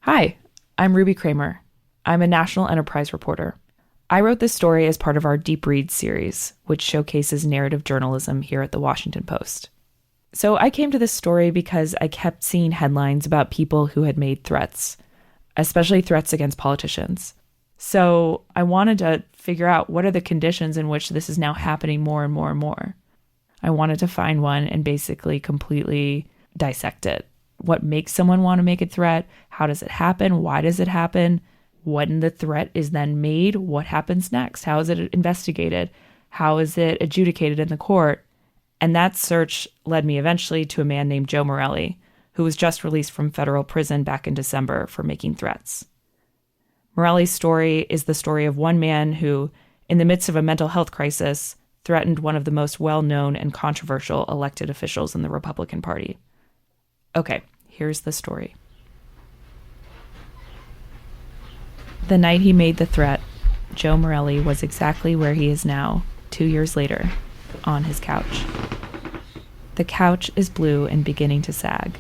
Hi, I'm Ruby Kramer. I'm a national enterprise reporter. I wrote this story as part of our Deep Reads series, which showcases narrative journalism here at the Washington Post. So I came to this story because I kept seeing headlines about people who had made threats, especially threats against politicians. So I wanted to figure out what are the conditions in which this is now happening more and more and more. I wanted to find one and basically completely dissect it. What makes someone want to make a threat? How does it happen? Why does it happen? When the threat is then made, what happens next? How is it investigated? How is it adjudicated in the court? And that search led me eventually to a man named Joe Morelli, who was just released from federal prison back in December for making threats. Morelli's story is the story of one man who, in the midst of a mental health crisis, threatened one of the most well-known and controversial elected officials in the Republican Party. Okay, here's the story. The night he made the threat, Joe Morelli was exactly where he is now, 2 years later, on his couch. The couch is blue and beginning to sag.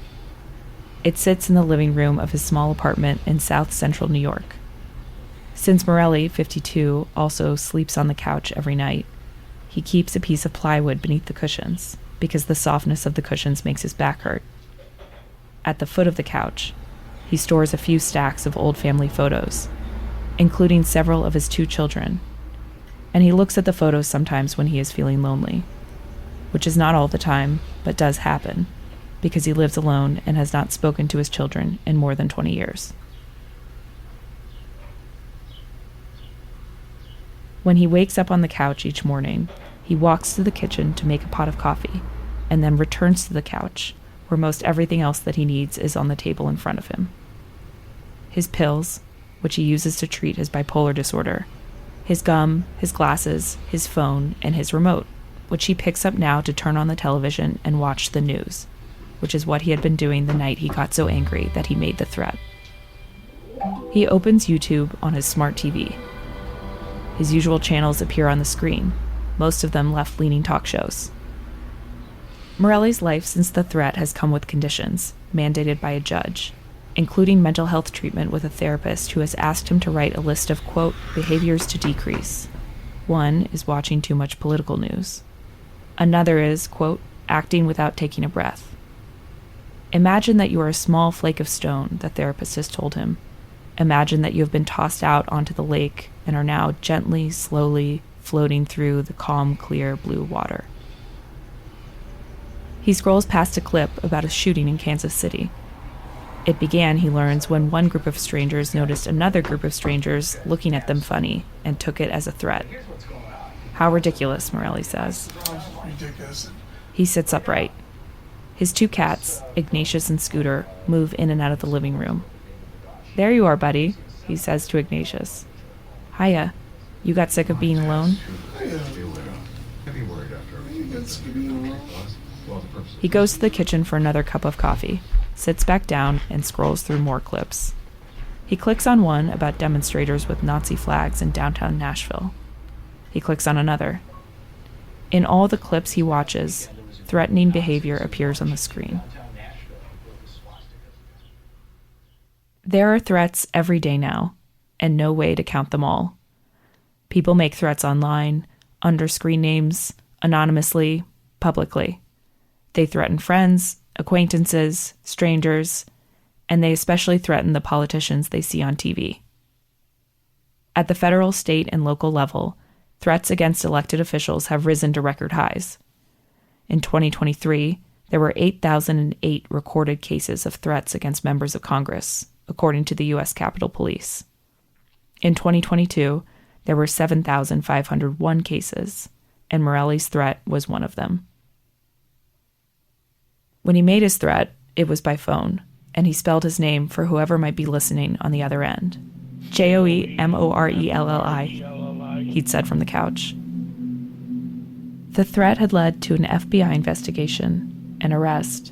It sits in the living room of his small apartment in South Central New York. Since Morelli, 52, also sleeps on the couch every night, he keeps a piece of plywood beneath the cushions because the softness of the cushions makes his back hurt. At the foot of the couch, he stores a few stacks of old family photos, including several of his 2 children, and he looks at the photos sometimes when he is feeling lonely, which is not all the time, but does happen, because he lives alone and has not spoken to his children in more than 20 years. When he wakes up on the couch each morning, he walks to the kitchen to make a pot of coffee, and then returns to the couch, where most everything else that he needs is on the table in front of him. His pills, which he uses to treat his bipolar disorder, his gum, his glasses, his phone, and his remote, which he picks up now to turn on the television and watch the news, which is what he had been doing the night he got so angry that he made the threat. He opens YouTube on his smart TV. His usual channels appear on the screen, most of them left-leaning talk shows. Morelli's life since the threat has come with conditions, mandated by a judge, including mental health treatment with a therapist who has asked him to write a list of, quote, behaviors to decrease. One is watching too much political news. Another is, quote, acting without taking a breath. Imagine that you are a small flake of stone, the therapist has told him. Imagine that you have been tossed out onto the lake and are now gently, slowly floating through the calm, clear blue water. He scrolls past a clip about a shooting in Kansas City. It began, he learns, when one group of strangers noticed another group of strangers looking at them funny and took it as a threat. How ridiculous, Morelli says. Ridiculous. He sits upright. His 2 cats, Ignatius and Scooter, move in and out of the living room. There you are, buddy, he says to Ignatius. Hiya. You got sick of being alone? He goes to the kitchen for another cup of coffee, sits back down, and scrolls through more clips. He clicks on one about demonstrators with Nazi flags in downtown Nashville. He clicks on another. In all the clips he watches, threatening behavior appears on the screen. There are threats every day now, and no way to count them all. People make threats online, under screen names, anonymously, publicly. They threaten friends, acquaintances, strangers, and they especially threaten the politicians they see on TV. At the federal, state, and local level, threats against elected officials have risen to record highs. In 2023, there were 8,008 recorded cases of threats against members of Congress, according to the U.S. Capitol Police. In 2022, there were 7,501 cases, and Morelli's threat was one of them. When he made his threat, it was by phone, and he spelled his name for whoever might be listening on the other end. Joemorelli, he'd said from the couch. The threat had led to an FBI investigation, an arrest,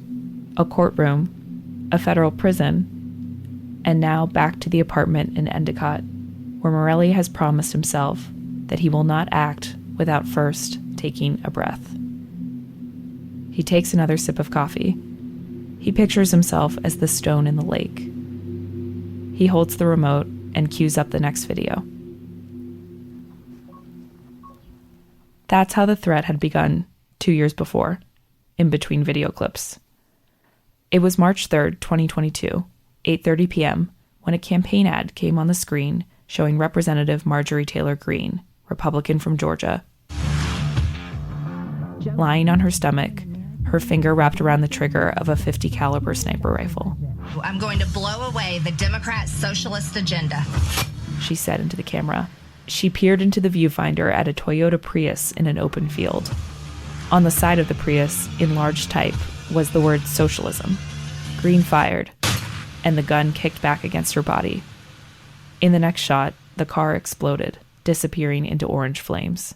a courtroom, a federal prison, and now back to the apartment in Endicott, where Morelli has promised himself that he will not act without first taking a breath. He takes another sip of coffee. He pictures himself as the stone in the lake. He holds the remote and cues up the next video. That's how the threat had begun 2 years before, in between video clips. It was March 3rd, 2022, 8:30 p.m., when a campaign ad came on the screen showing Representative Marjorie Taylor Greene, Republican from Georgia, lying on her stomach, her finger wrapped around the trigger of a .50 caliber sniper rifle. I'm going to blow away the Democrat socialist agenda, she said into the camera. She peered into the viewfinder at a Toyota Prius in an open field. On the side of the Prius, in large type, was the word socialism. Greene fired, and the gun kicked back against her body. In the next shot, the car exploded, disappearing into orange flames.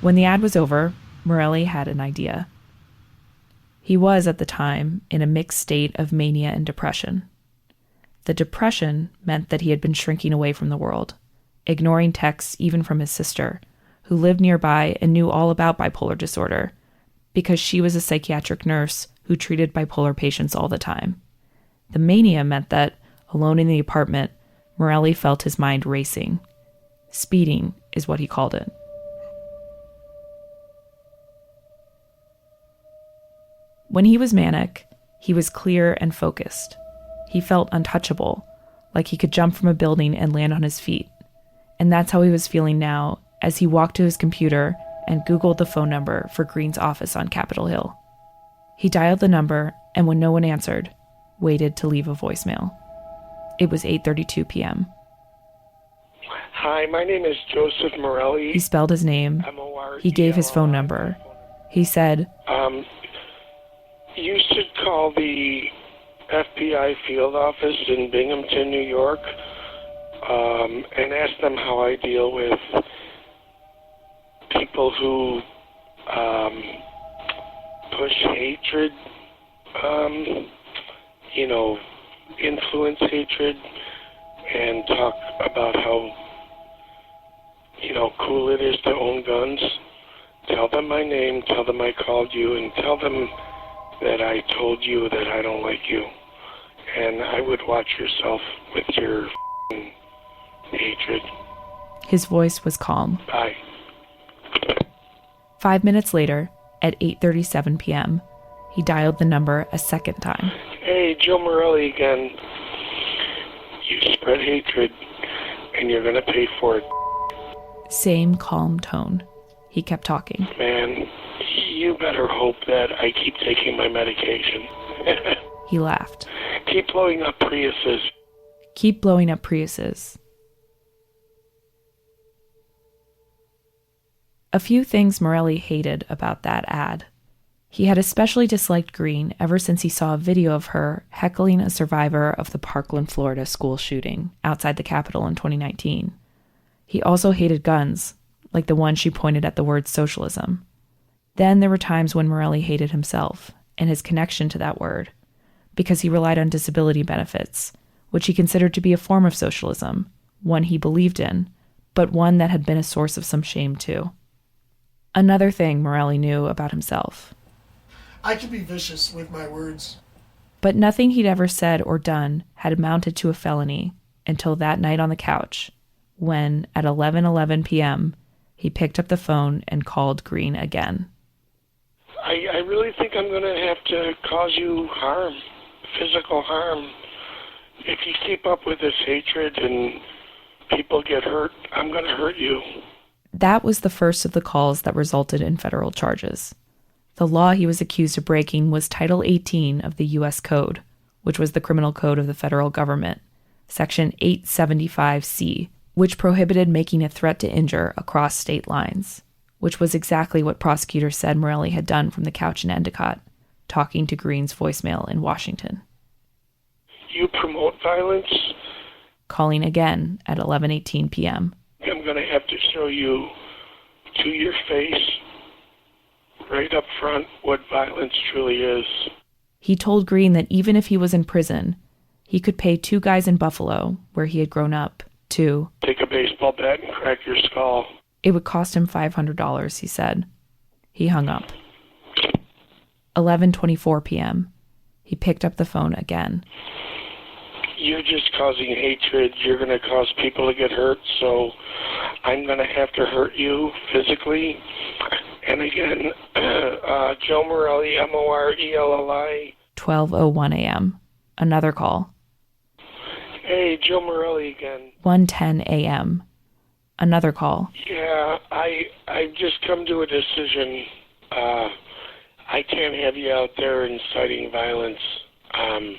When the ad was over, Morelli had an idea. He was, at the time, in a mixed state of mania and depression. The depression meant that he had been shrinking away from the world, ignoring texts even from his sister, who lived nearby and knew all about bipolar disorder, because she was a psychiatric nurse who treated bipolar patients all the time. The mania meant that, alone in the apartment, Morelli felt his mind racing. Speeding is what he called it. When he was manic, he was clear and focused. He felt untouchable, like he could jump from a building and land on his feet. And that's how he was feeling now as he walked to his computer and Googled the phone number for Greene's office on Capitol Hill. He dialed the number, and when no one answered, waited to leave a voicemail. It was 8:32 p.m. Hi, my name is Joseph Morelli. He spelled his name. He gave his phone number. He said, You should call the FBI field office in Binghamton, New York, and ask them how I deal with people who push hatred, influence hatred, and talk about how, cool it is to own guns. Tell them my name, tell them I called you, and tell them that I told you that I don't like you. And I would watch yourself with your hatred. His voice was calm. Bye. 5 minutes later, at 8:37 p.m., he dialed the number a second time. Hey, Joe Morelli again. You spread hatred, and you're going to pay for it. Same calm tone. He kept talking. Man, you better hope that I keep taking my medication. He laughed. Keep blowing up Priuses. Keep blowing up Priuses. A few things Morelli hated about that ad. He had especially disliked Greene ever since he saw a video of her heckling a survivor of the Parkland, Florida school shooting outside the Capitol in 2019. He also hated guns, like the one she pointed at the word socialism. Then there were times when Morelli hated himself and his connection to that word, because he relied on disability benefits, which he considered to be a form of socialism, one he believed in, but one that had been a source of some shame too. Another thing Morelli knew about himself. I can be vicious with my words. But nothing he'd ever said or done had amounted to a felony until that night on the couch, when, at 11:11 p.m., he picked up the phone and called Greene again. I really think I'm going to have to cause you harm, physical harm. If you keep up with this hatred and people get hurt, I'm going to hurt you. That was the first of the calls that resulted in federal charges. The law he was accused of breaking was Title 18 of the U.S. Code, which was the criminal code of the federal government, Section 875C, which prohibited making a threat to injure across state lines, which was exactly what prosecutors said Morelli had done from the couch in Endicott, talking to Greene's voicemail in Washington. You promote violence? Calling again at 11:18 p.m. I'm going to have to show you to your face, right up front, what violence truly is. He told Greene that even if he was in prison, he could pay two guys in Buffalo, where he had grown up, to take a baseball bat and crack your skull. It would cost him $500, he said, He hung up. 11:24 p.m. He picked up the phone again. You're just causing hatred. You're going to cause people to get hurt, so I'm going to have to hurt you physically. And again, Joe Morelli, Morelli. 12:01 a.m. Another call. Hey, Joe Morelli again. 1:10 a.m. Another call. Yeah, I've just come to a decision. I can't have you out there inciting violence. I'm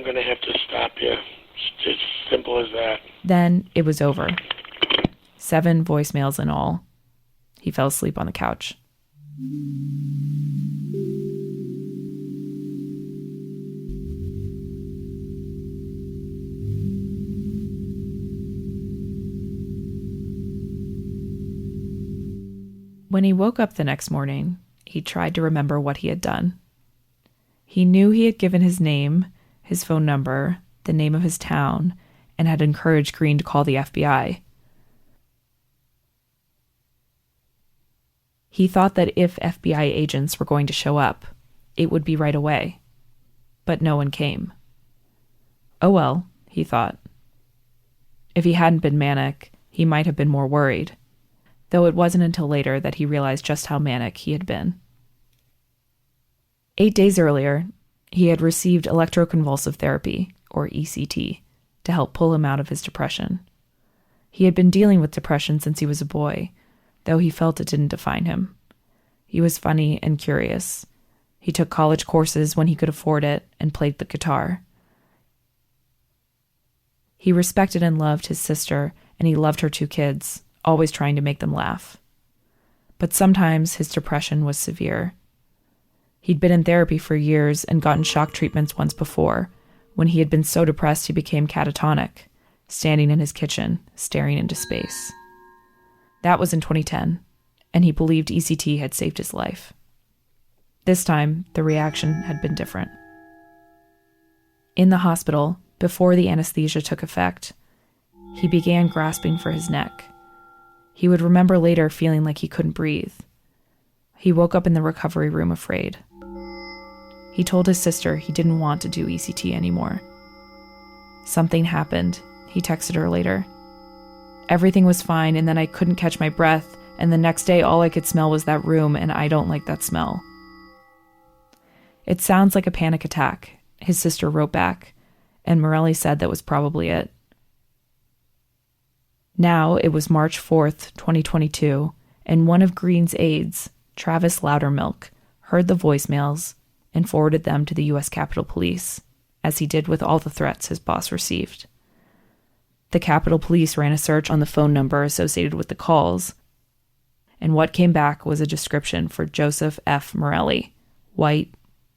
going to have to stop you. It's as simple as that. Then it was over. 7 voicemails in all. He fell asleep on the couch. When he woke up the next morning, he tried to remember what he had done. He knew he had given his name, his phone number, the name of his town, and had encouraged Greene to call the FBI. He thought that if FBI agents were going to show up, it would be right away. But no one came. Oh well, he thought. If he hadn't been manic, he might have been more worried, though it wasn't until later that he realized just how manic he had been. 8 days earlier, he had received electroconvulsive therapy, or ECT, to help pull him out of his depression. He had been dealing with depression since he was a boy, though he felt it didn't define him. He was funny and curious. He took college courses when he could afford it and played the guitar. He respected and loved his sister, and he loved her 2 kids, always trying to make them laugh. But sometimes his depression was severe. He'd been in therapy for years and gotten shock treatments once before, when he had been so depressed he became catatonic, standing in his kitchen, staring into space. That was in 2010, and he believed ECT had saved his life. This time, the reaction had been different. In the hospital, before the anesthesia took effect, he began grasping for his neck. He would remember later feeling like he couldn't breathe. He woke up in the recovery room afraid. He told his sister he didn't want to do ECT anymore. Something happened, he texted her later. Everything was fine, and then I couldn't catch my breath, and the next day all I could smell was that room, and I don't like that smell. It sounds like a panic attack, his sister wrote back, and Morelli said that was probably it. Now it was March 4th, 2022, and one of Greene's aides, Travis Loudermilk, heard the voicemails and forwarded them to the U.S. Capitol Police, as he did with all the threats his boss received. The Capitol Police ran a search on the phone number associated with the calls, and what came back was a description for Joseph F. Morelli, white,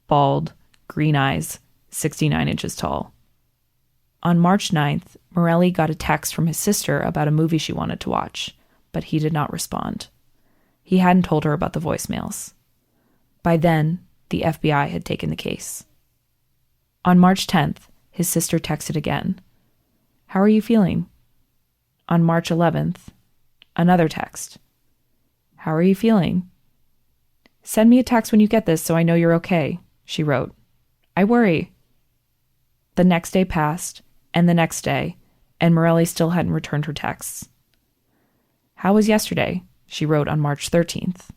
bald, green eyes, 69 inches tall. On March 9th, Morelli got a text from his sister about a movie she wanted to watch, but he did not respond. He hadn't told her about the voicemails. By then, the FBI had taken the case. On March 10th, his sister texted again. How are you feeling? On March 11th, another text. How are you feeling? Send me a text when you get this so I know you're okay, she wrote. I worry. The next day passed, and the next day, and Morelli still hadn't returned her texts. How was yesterday? She wrote on March 13th.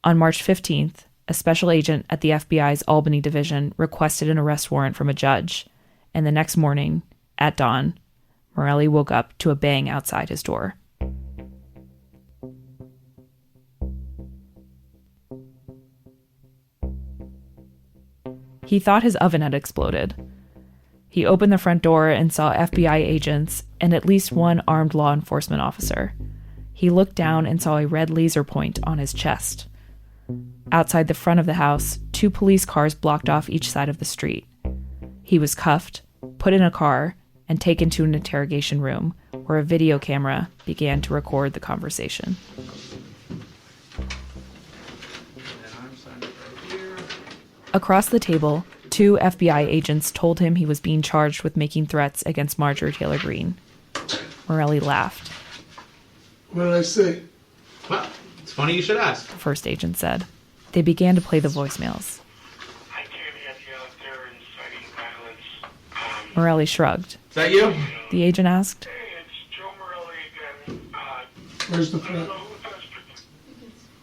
On March 15th, a special agent at the FBI's Albany division requested an arrest warrant from a judge, and the next morning, at dawn, Morelli woke up to a bang outside his door. He thought his oven had exploded. He opened the front door and saw FBI agents and at least one armed law enforcement officer. He looked down and saw a red laser point on his chest. Outside the front of the house, 2 police cars blocked off each side of the street. He was cuffed, put in a car, and taken to an interrogation room where a video camera began to record the conversation. Across the table, 2 FBI agents told him he was being charged with making threats against Marjorie Taylor Greene. Morelli laughed. What did I say? Well, It's funny you should ask. the first agent said. They began to play the voicemails. I can't have you out there inciting violence. Morelli shrugged. Is that you? The agent asked. Hey, it's Joe Morelli again. Where's the threat?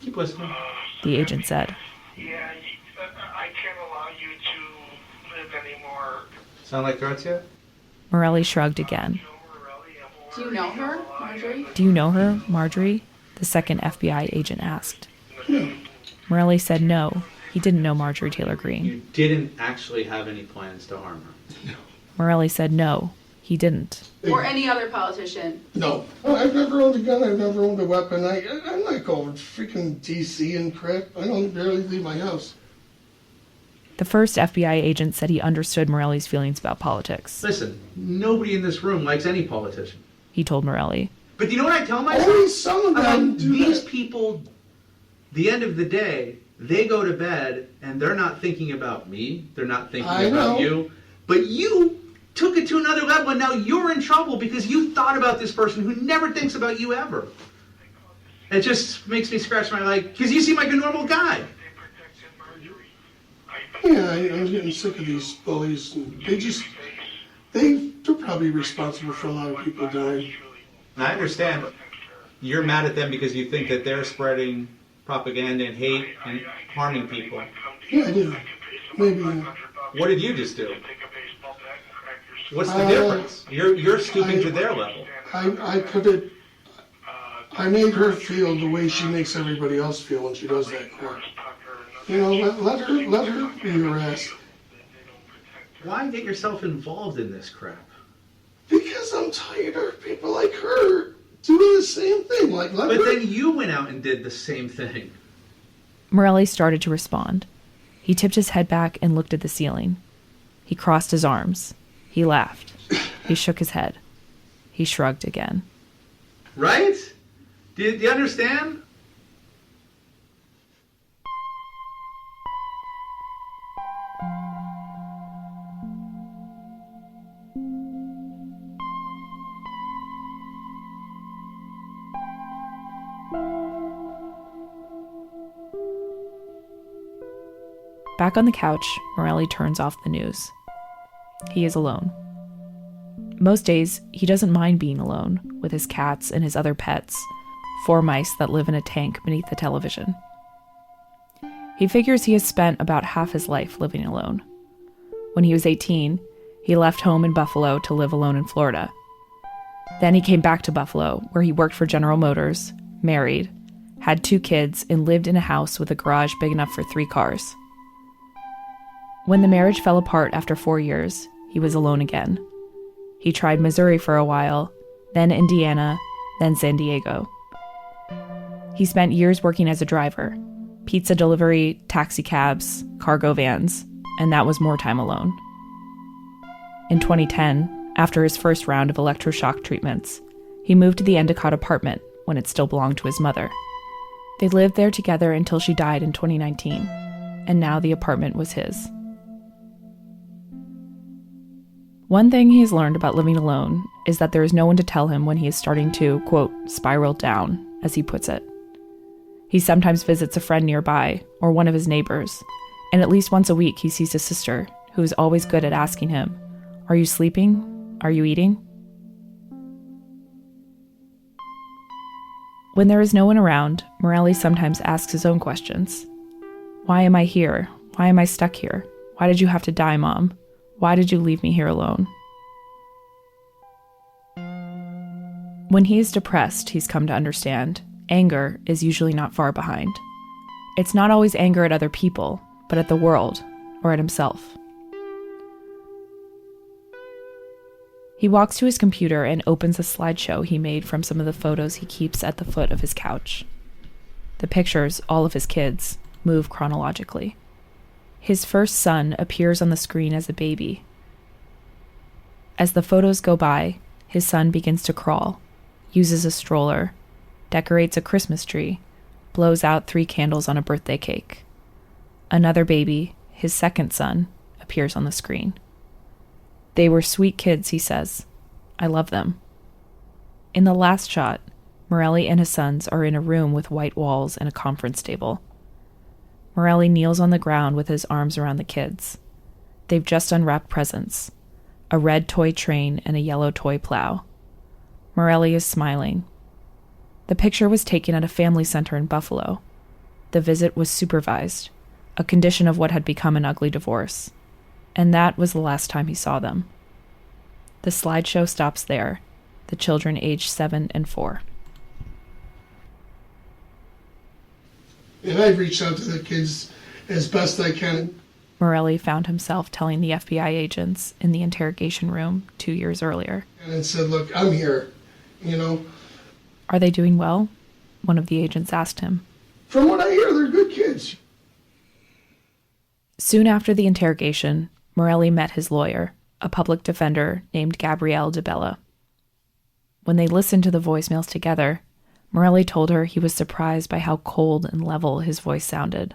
Keep listening. The agent said. Yeah, I can't allow you to live anymore. Sound like threats yet? Morelli shrugged again. Joe Morelli, I'm Do you know her, Marjorie? Do you know her, Marjorie? The second FBI agent asked. No. Morelli said no. He didn't know Marjorie Taylor Greene. You didn't actually have any plans to harm her. Morelli said no. He didn't. Or any other politician? No. Oh, I've never owned a gun. I've never owned a weapon. I'm not going freaking DC and crap. I don't barely leave my house. The first FBI agent said he understood Morelli's feelings about politics. Listen, nobody in this room likes any politician. He told Morelli. But you know what I tell myself? Only some of them like, do these that. people, the end of the day, they go to bed and they're not thinking about me. They're not thinking I about know. you. But you took it to another level and now you're in trouble because you thought about this person who never thinks about you ever. It just makes me scratch my leg because you seem like a normal guy. Yeah, I'm getting sick of these bullies. And they're probably responsible for a lot of people dying. I understand. You're mad at them because you think that they're spreading propaganda and hate and harming people. Yeah, I do. Maybe. What did you just do? What's the difference? You're stooping to their level. I put it. I made her feel the way she makes everybody else feel when she does that crap. You know, let her be harassed. Why get yourself involved in this crap? Because I'm tired of people like her doing the same thing. Like, let But her. then you went out and did the same thing. Morelli started to respond. He tipped his head back and looked at the ceiling. He crossed his arms. He laughed. He shook his head. He shrugged again. Right? Do you understand? Back on the couch, Morelli turns off the news. He is alone. Most days, he doesn't mind being alone with his cats and his other pets, 4 mice that live in a tank beneath the television. He figures he has spent about half his life living alone. When he was 18, he left home in Buffalo to live alone in Florida. Then he came back to Buffalo, where he worked for General Motors, married, had 2 kids, and lived in a house with a garage big enough for 3 cars. When the marriage fell apart after 4 years, he was alone again. He tried Missouri for a while, then Indiana, then San Diego. He spent years working as a driver, pizza delivery, taxi cabs, cargo vans, and that was more time alone. In 2010, after his first round of electroshock treatments, he moved to the Endicott apartment when it still belonged to his mother. They lived there together until she died in 2019, and now the apartment was his. One thing he has learned about living alone is that there is no one to tell him when he is starting to, quote, spiral down, as he puts it. He sometimes visits a friend nearby, or one of his neighbors, and at least once a week he sees his sister, who is always good at asking him, "Are you sleeping? Are you eating?" When there is no one around, Morelli sometimes asks his own questions. Why am I here? Why am I stuck here? Why did you have to die, Mom? Why did you leave me here alone? When he is depressed, he's come to understand, anger is usually not far behind. It's not always anger at other people, but at the world, or at himself. He walks to his computer and opens a slideshow he made from some of the photos he keeps at the foot of his couch. The pictures, all of his kids, move chronologically. His first son appears on the screen as a baby. As the photos go by, his son begins to crawl, uses a stroller, decorates a Christmas tree, blows out 3 candles on a birthday cake. Another baby, his second son, appears on the screen. They were sweet kids, he says. I love them. In the last shot, Morelli and his sons are in a room with white walls and a conference table. Morelli kneels on the ground with his arms around the kids. They've just unwrapped presents, a red toy train and a yellow toy plow. Morelli is smiling. The picture was taken at a family center in Buffalo. The visit was supervised, a condition of what had become an ugly divorce. And that was the last time he saw them. The slideshow stops there, the children aged 7 and 4. And I've reached out to the kids as best I can. Morelli found himself telling the FBI agents in the interrogation room 2 years earlier. And I said, look, I'm here, Are they doing well? One of the agents asked him. From what I hear, they're good kids. Soon after the interrogation, Morelli met his lawyer, a public defender named Gabrielle DeBella. When they listened to the voicemails together, Morelli told her he was surprised by how cold and level his voice sounded.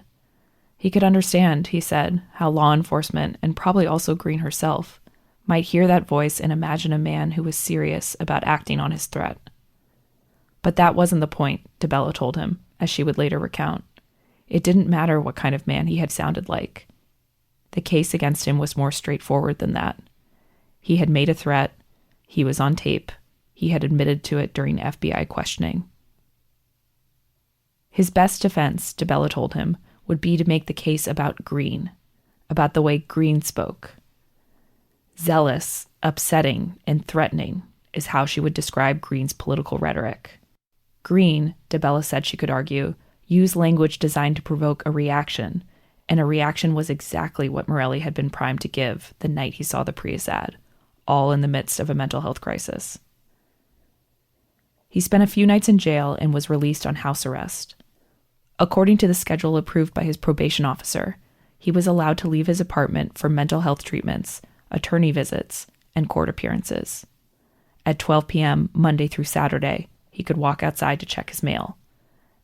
He could understand, he said, how law enforcement, and probably also Greene herself, might hear that voice and imagine a man who was serious about acting on his threat. But that wasn't the point, DeBella told him, as she would later recount. It didn't matter what kind of man he had sounded like. The case against him was more straightforward than that. He had made a threat. He was on tape. He had admitted to it during FBI questioning. His best defense, DeBella told him, would be to make the case about Greene, about the way Greene spoke. Zealous, upsetting, and threatening is how she would describe Greene's political rhetoric. Greene, DeBella said she could argue, used language designed to provoke a reaction, and a reaction was exactly what Morelli had been primed to give the night he saw the Prius ad, all in the midst of a mental health crisis. He spent a few nights in jail and was released on house arrest. According to the schedule approved by his probation officer, he was allowed to leave his apartment for mental health treatments, attorney visits, and court appearances. At 12 p.m. Monday through Saturday, he could walk outside to check his mail.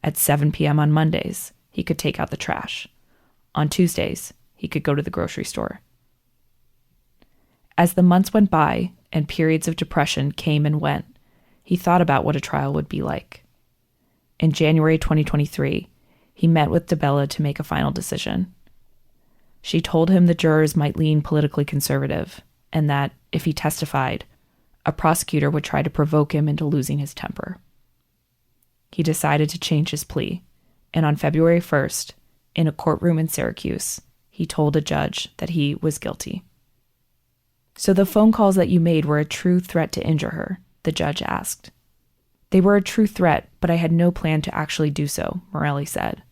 At 7 p.m. on Mondays, he could take out the trash. On Tuesdays, he could go to the grocery store. As the months went by and periods of depression came and went, he thought about what a trial would be like. In January 2023, he met with DeBella to make a final decision. She told him the jurors might lean politically conservative, and that, if he testified, a prosecutor would try to provoke him into losing his temper. He decided to change his plea, and on February 1st, in a courtroom in Syracuse, he told a judge that he was guilty. "So the phone calls that you made were a true threat to injure her?" the judge asked. "They were a true threat, but I had no plan to actually do so," Morelli said.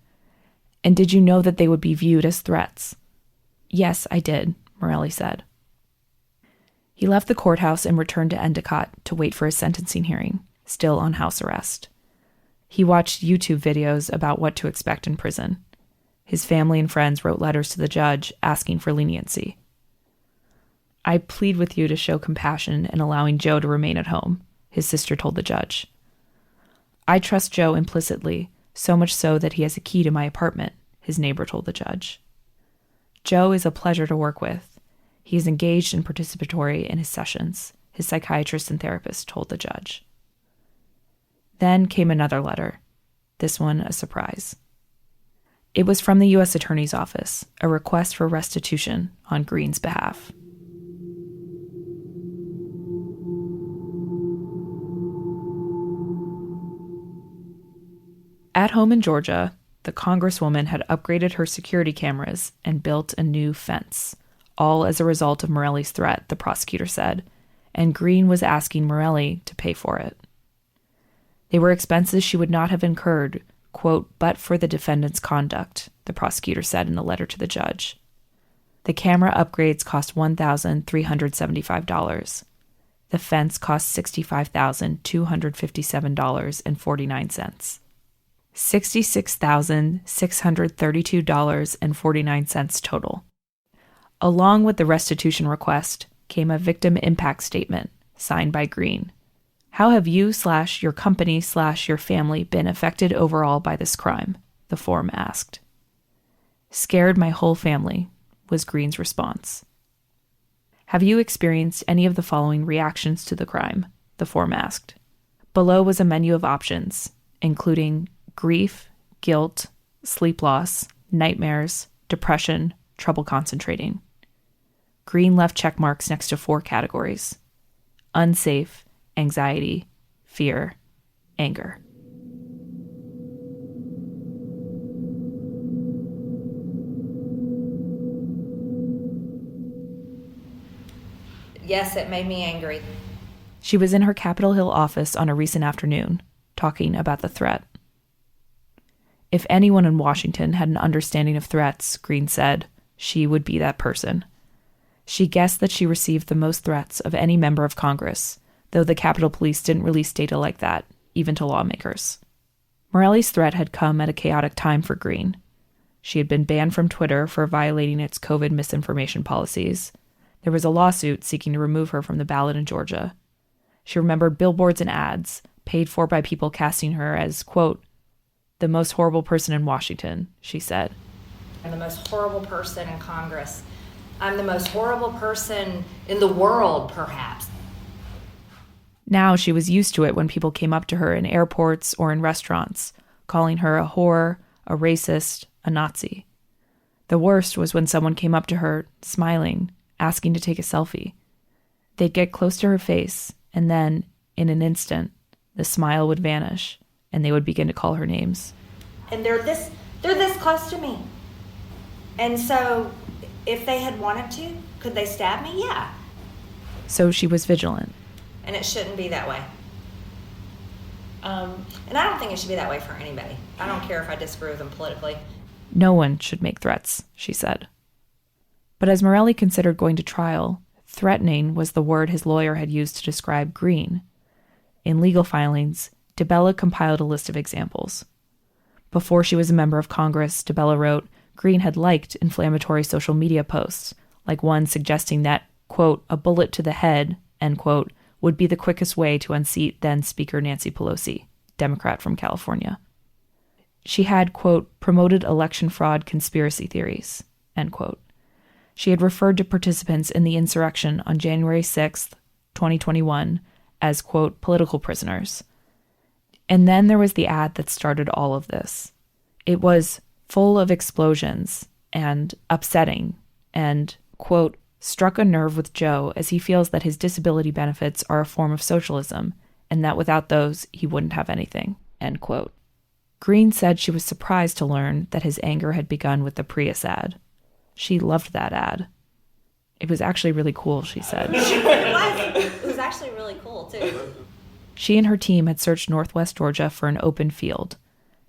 "And did you know that they would be viewed as threats?" "Yes, I did," Morelli said. He left the courthouse and returned to Endicott to wait for his sentencing hearing, still on house arrest. He watched YouTube videos about what to expect in prison. His family and friends wrote letters to the judge asking for leniency. "I plead with you to show compassion in allowing Joe to remain at home," his sister told the judge. "I trust Joe implicitly, so much so that he has a key to my apartment," his neighbor told the judge. "Joe is a pleasure to work with. He is engaged and participatory in his sessions," his psychiatrist and therapist told the judge. Then came another letter, this one a surprise. It was from the U.S. Attorney's Office, a request for restitution on Greene's behalf. At home in Georgia, the congresswoman had upgraded her security cameras and built a new fence, all as a result of Morelli's threat, the prosecutor said, and Greene was asking Morelli to pay for it. They were expenses she would not have incurred, quote, "but for the defendant's conduct," the prosecutor said in a letter to the judge. The camera upgrades cost $1,375. The fence cost $65,257.49. $66,632.49 total. Along with the restitution request came a victim impact statement signed by Greene. "How have you/your company/your family been affected overall by this crime?" the form asked. "Scared my whole family," was Greene's response. "Have you experienced any of the following reactions to the crime?" the form asked. Below was a menu of options, including grief, guilt, sleep loss, nightmares, depression, trouble concentrating. Greene left check marks next to 4 categories: unsafe, anxiety, fear, anger. Yes, it made me angry. She was in her Capitol Hill office on a recent afternoon, talking about the threat. If anyone in Washington had an understanding of threats, Greene said, she would be that person. She guessed that she received the most threats of any member of Congress, though the Capitol Police didn't release data like that, even to lawmakers. Morelli's threat had come at a chaotic time for Greene. She had been banned from Twitter for violating its COVID misinformation policies. There was a lawsuit seeking to remove her from the ballot in Georgia. She remembered billboards and ads, paid for by people casting her as, quote, the most horrible person in Washington, she said. I'm the most horrible person in Congress. I'm the most horrible person in the world, perhaps. Now she was used to it when people came up to her in airports or in restaurants, calling her a whore, a racist, a Nazi. The worst was when someone came up to her, smiling, asking to take a selfie. They'd get close to her face, and then, in an instant, the smile would vanish, and they would begin to call her names. And they're this close to me. And so, if they had wanted to, could they stab me? Yeah. So she was vigilant. And it shouldn't be that way. And I don't think it should be that way for anybody. I don't care if I disagree with them politically. No one should make threats, she said. But as Morelli considered going to trial, threatening was the word his lawyer had used to describe Greene. In legal filings, DeBella compiled a list of examples. Before she was a member of Congress, DeBella wrote, Greene had liked inflammatory social media posts, like one suggesting that, quote, a bullet to the head, end quote, would be the quickest way to unseat then Speaker Nancy Pelosi, Democrat from California. She had, quote, promoted election fraud conspiracy theories, end quote. She had referred to participants in the insurrection on January 6th, 2021, as, quote, political prisoners. And then there was the ad that started all of this. It was full of explosions and upsetting and, quote, struck a nerve with Joe as he feels that his disability benefits are a form of socialism and that without those, he wouldn't have anything, end quote. Greene said she was surprised to learn that his anger had begun with the Prius ad. She loved that ad. It was actually really cool, she said. It was actually really cool, too. She and her team had searched Northwest Georgia for an open field.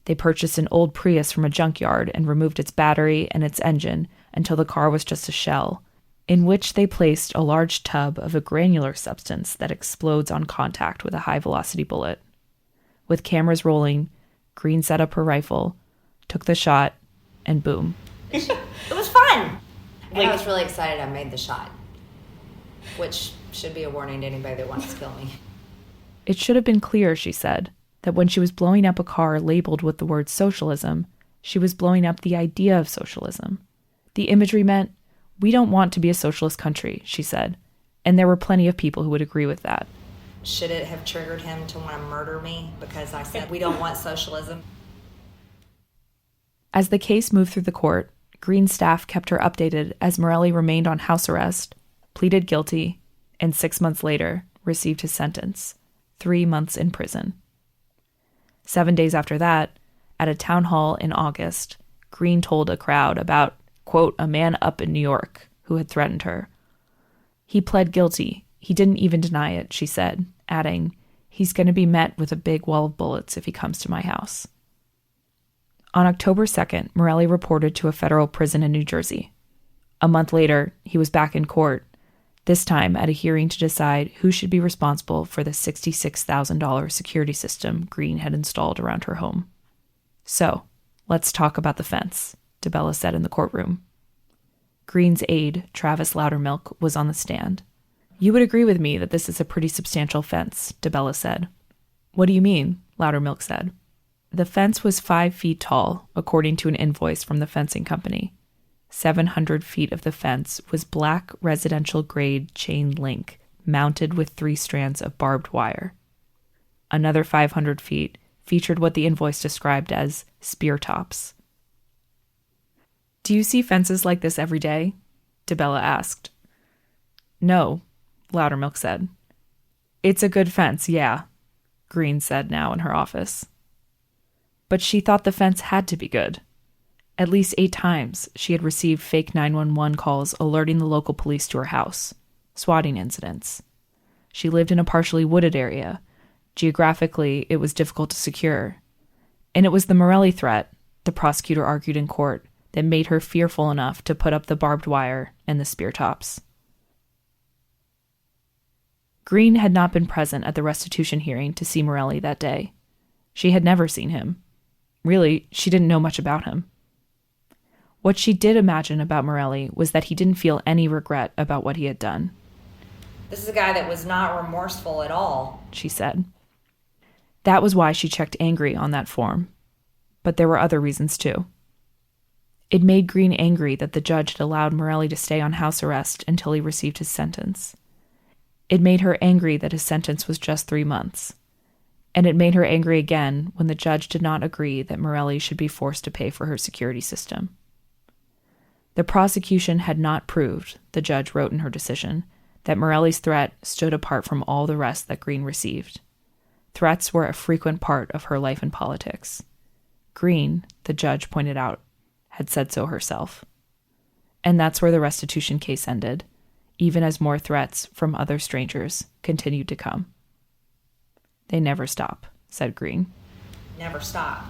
They purchased an old Prius from a junkyard and removed its battery and its engine until the car was just a shell, in which they placed a large tub of a granular substance that explodes on contact with a high-velocity bullet. With cameras rolling, Greene set up her rifle, took the shot, and boom. It was fun. And I was really excited I made the shot, which should be a warning to anybody that wants to kill me. It should have been clear, she said, that when she was blowing up a car labeled with the word socialism, she was blowing up the idea of socialism. The imagery meant, we don't want to be a socialist country, she said, and there were plenty of people who would agree with that. Should it have triggered him to want to murder me because I said we don't want socialism? As the case moved through the court, Greene's staff kept her updated as Morelli remained on house arrest, pleaded guilty, and 6 months later received his sentence, 3 months in prison. 7 days after that, at a town hall in August, Greene told a crowd about, quote, a man up in New York who had threatened her. He pled guilty. He didn't even deny it, she said, adding, he's going to be met with a big wall of bullets if he comes to my house. On October 2nd, Morelli reported to a federal prison in New Jersey. A month later, he was back in court, this time at a hearing to decide who should be responsible for the $66,000 security system Greene had installed around her home. So, let's talk about the fence, DeBella said in the courtroom. Greene's aide, Travis Loudermilk, was on the stand. You would agree with me that this is a pretty substantial fence, DeBella said. What do you mean? Loudermilk said. The fence was 5 feet tall, according to an invoice from the fencing company. 700 feet of the fence was black residential grade chain link, mounted with 3 strands of barbed wire. another 500 feet, featured what the invoice described as spear tops. "Do you see fences like this every day?" DeBella asked. "No," Loudermilk said. "It's a good fence, yeah," Greene said now in her office. But she thought the fence had to be good. At least 8 times, she had received fake 911 calls alerting the local police to her house, swatting incidents. She lived in a partially wooded area. Geographically, it was difficult to secure. And it was the Morelli threat, the prosecutor argued in court, that made her fearful enough to put up the barbed wire and the spear tops. Greene had not been present at the restitution hearing to see Morelli that day. She had never seen him. Really, she didn't know much about him. What she did imagine about Morelli was that he didn't feel any regret about what he had done. "This is a guy that was not remorseful at all," she said. That was why she checked angry on that form. But there were other reasons too. It made Greene angry that the judge had allowed Morelli to stay on house arrest until he received his sentence. It made her angry that his sentence was just 3 months. And it made her angry again when the judge did not agree that Morelli should be forced to pay for her security system. The prosecution had not proved, the judge wrote in her decision, that Morelli's threat stood apart from all the rest that Greene received. Threats were a frequent part of her life in politics. Greene, the judge pointed out, had said so herself. And that's where the restitution case ended, even as more threats from other strangers continued to come. "They never stop," said Greene. "Never stop."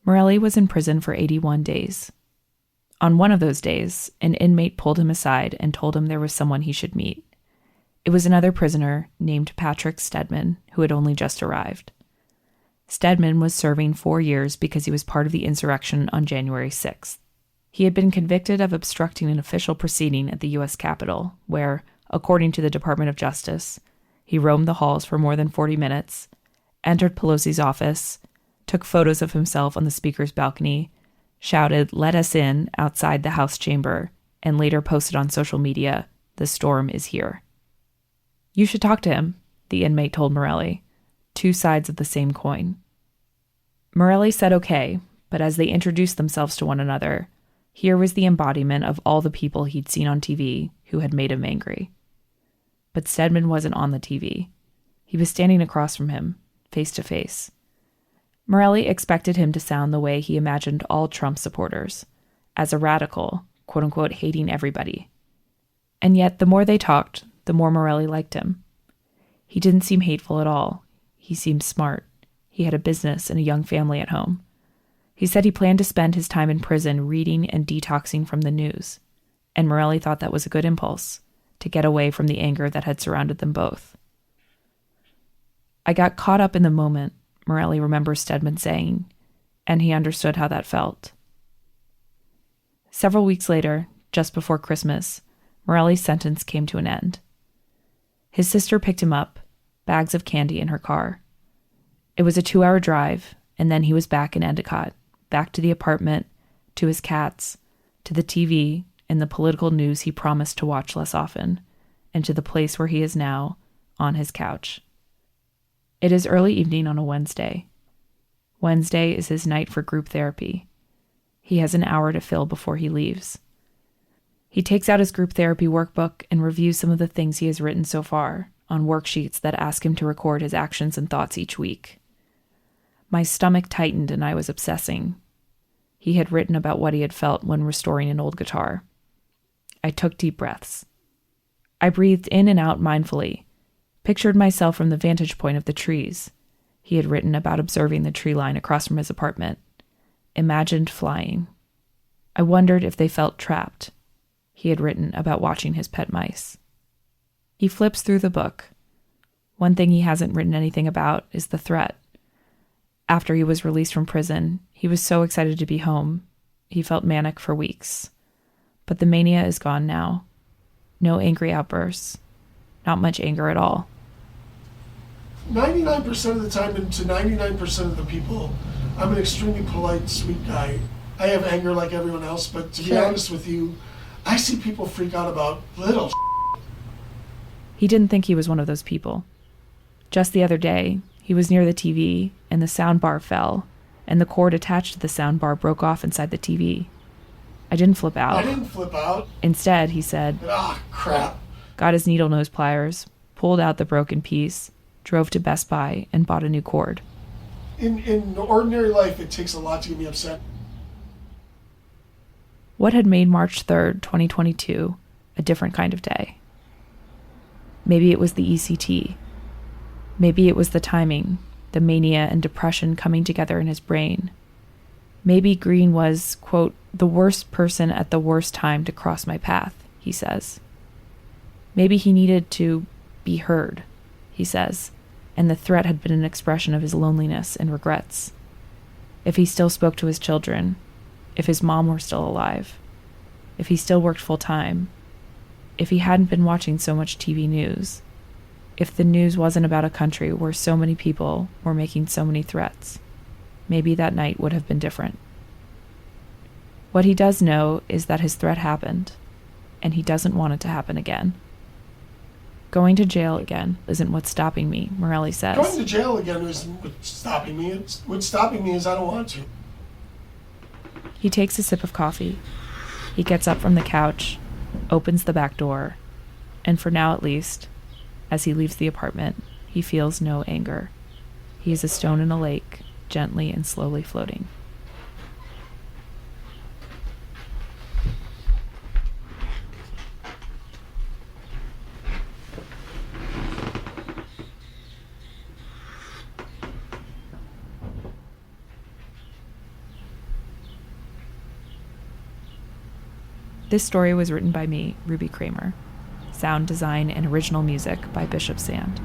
Morelli was in prison for 81 days. On one of those days, an inmate pulled him aside and told him there was someone he should meet. It was another prisoner named Patrick Stedman, who had only just arrived. Stedman was serving 4 years because he was part of the insurrection on January 6th. He had been convicted of obstructing an official proceeding at the U.S. Capitol, where, according to the Department of Justice, he roamed the halls for more than 40 minutes, entered Pelosi's office, took photos of himself on the speaker's balcony, shouted, "Let us in," outside the House chamber, and later posted on social media, "The storm is here." "You should talk to him," the inmate told Morelli. 2 sides of the same coin. Morelli said okay, but as they introduced themselves to one another, here was the embodiment of all the people he'd seen on TV who had made him angry. But Stedman wasn't on the TV. He was standing across from him, face to face. Morelli expected him to sound the way he imagined all Trump supporters, as a radical, quote-unquote, hating everybody. And yet, the more they talked, the more Morelli liked him. He didn't seem hateful at all. He seemed smart. He had a business and a young family at home. He said he planned to spend his time in prison reading and detoxing from the news, and Morelli thought that was a good impulse, to get away from the anger that had surrounded them both. "I got caught up in the moment," Morelli remembers Stedman saying, and he understood how that felt. Several weeks later, just before Christmas, Morelli's sentence came to an end. His sister picked him up, bags of candy in her car. It was a 2-hour drive, and then he was back in Endicott, back to the apartment, to his cats, to the TV and the political news he promised to watch less often, and to the place where he is now, on his couch. It is early evening on a Wednesday. Wednesday is his night for group therapy. He has an hour to fill before he leaves. He takes out his group therapy workbook and reviews some of the things he has written so far on worksheets that ask him to record his actions and thoughts each week. My stomach tightened and I was obsessing. He had written about what he had felt when restoring an old guitar. I took deep breaths. I breathed in and out mindfully, pictured myself from the vantage point of the trees. He had written about observing the tree line across from his apartment. Imagined flying. I wondered if they felt trapped. He had written about watching his pet mice. He flips through the book. One thing he hasn't written anything about is the threat. After he was released from prison, he was so excited to be home. He felt manic for weeks. But the mania is gone now. No angry outbursts. not much anger at all. 99% of the time, and to 99% of the people, I'm an extremely polite, sweet guy. I have anger like everyone else, but to be honest with you, I see people freak out about little He didn't think he was one of those people. Just the other day, he was near the TV, and the sound bar fell, and the cord attached to the sound bar broke off inside the TV. I didn't flip out. I didn't flip out. Instead, he said, Ah, crap. got his needle nose pliers, pulled out the broken piece, drove to Best Buy, and bought a new cord. In ordinary life, it takes a lot to get me upset. What had made March 3rd, 2022, a different kind of day? Maybe it was the ECT. Maybe it was the timing, the mania and depression coming together in his brain. Maybe Greene was, quote, the worst person at the worst time to cross my path, he says. Maybe he needed to be heard, he says, and the threat had been an expression of his loneliness and regrets. If he still spoke to his children, if his mom were still alive, if he still worked full-time, if he hadn't been watching so much TV news, if the news wasn't about a country where so many people were making so many threats, maybe that night would have been different. What he does know is that his threat happened, and he doesn't want it to happen again. Going to jail again isn't what's stopping me, Morelli says. Going to jail again isn't what's stopping me. What's stopping me is I don't want to. He takes a sip of coffee. He gets up from the couch, opens the back door, and for now at least, as he leaves the apartment, he feels no anger. He is a stone in a lake, gently and slowly floating. This story was written by me, Ruby Kramer. Sound design and original music by Bishop Sand.